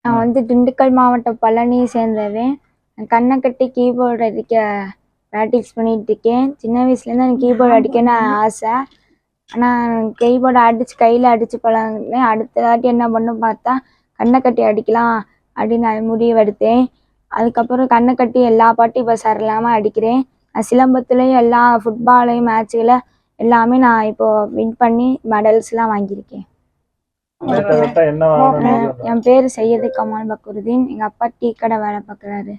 நான் வந்து திண்டுக்கல் மாவட்டம் பழனியை சேர்ந்தவன். கண்ணை கட்டி கீபோர்டு அடிக்க ப்ராக்டிஸ் பண்ணிட்டு இருக்கேன். சின்ன வயசுலேருந்து எனக்கு கீபோர்டு அடிக்கணும்னு ஆசை. ஆனால் கீபோர்டு அடித்து கையில் அடித்து பழகினேன். அடுத்த வாட்டி என்ன பண்ணணும் பார்த்தா கண்ணை கட்டி அடிக்கலாம் அப்படின்னு முடிவெடுத்தேன். அதுக்கப்புறம் கண்ணை கட்டி எல்லா பாட்டும் இப்போ சரளாமல் அடிக்கிறேன். சிலம்பத்துலேயும் எல்லா ஃபுட்பாலையும் மேட்சில் எல்லாமே நான் இப்போது வின் பண்ணி மெடல்ஸ்லாம் வாங்கியிருக்கேன். என் பேர் சையது கமால் பக்ருதீன். எங்கள் அப்பா டீ கடை வேலை பார்க்குறாரு.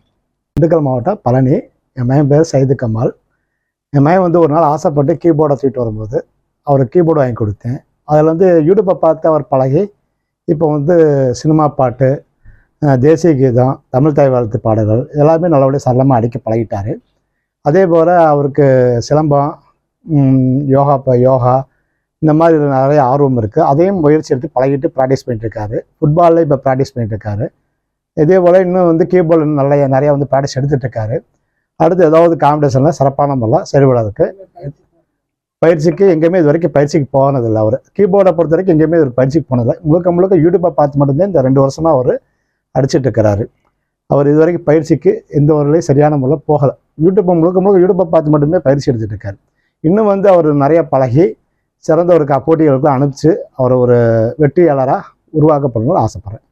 திண்டுக்கல் மாவட்டம் பழனி. என் மகன் பேர் சையது கமால். என் மகன் வந்து ஒரு நாள் ஆசைப்பட்டு கீபோர்டை தூக்கிட்டு வரும்போது அவருக்கு கீபோர்டு வாங்கி கொடுத்தேன். அதில் வந்து யூடியூப்பை பார்த்து அவர் பழகி இப்போ வந்து சினிமா பாட்டு, தேசிய கீதம், தமிழ் தாய் வாழ்த்து பாடல்கள் எல்லாமே நல்லபடியாக சரளமாக அடிக்க பழகிட்டார். அதே போல் அவருக்கு சிலம்பம், யோகா இந்த மாதிரி நிறைய ஆர்வம் இருக்குது. அதையும் முயற்சி எடுத்து பழகிட்டு ப்ராக்டிஸ் பண்ணிட்டுருக்காரு. ஃபுட்பாலில் இப்போ ப்ராக்டிஸ் பண்ணிட்டுருக்காரு. இதே போல் இன்னும் வந்து கீபோர்டில் நிறையா வந்து ப்ராக்டிஸ் எடுத்துகிட்ருக்காரு. அடுத்து ஏதாவது காம்படிஷனில் சிறப்பான முறையில் செயல்படுறதுக்கு பயிற்சிக்கு எங்கேயுமே இது வரைக்கும் பயிற்சிக்கு போனதில்லை. அவர் கீபோர்டை பொறுத்த வரைக்கும் எங்கேயுமே ஒரு பயிற்சிக்கு போனதில்லை. முழுக்க யூடியூப்பை பார்த்து மட்டும்தான் இந்த 2 வருஷமாக அவர் அடிச்சிட்ருக்கிறாரு. அவர் இது வரைக்கும் பயிற்சிக்கு எந்த ஒரு சரியான முறையில் போகலை. யூடியூப்பை பார்த்து மட்டுமே பயிற்சி எடுத்துகிட்ருக்காரு. இன்னும் வந்து அவர் நிறைய பழகி சிறந்த ஒரு போட்டிகளுக்கு அனுப்பிச்சு அவர் ஒரு வெற்றியாளராக உருவாக்கப்படணும்னு ஆசைப்பட்றேன்.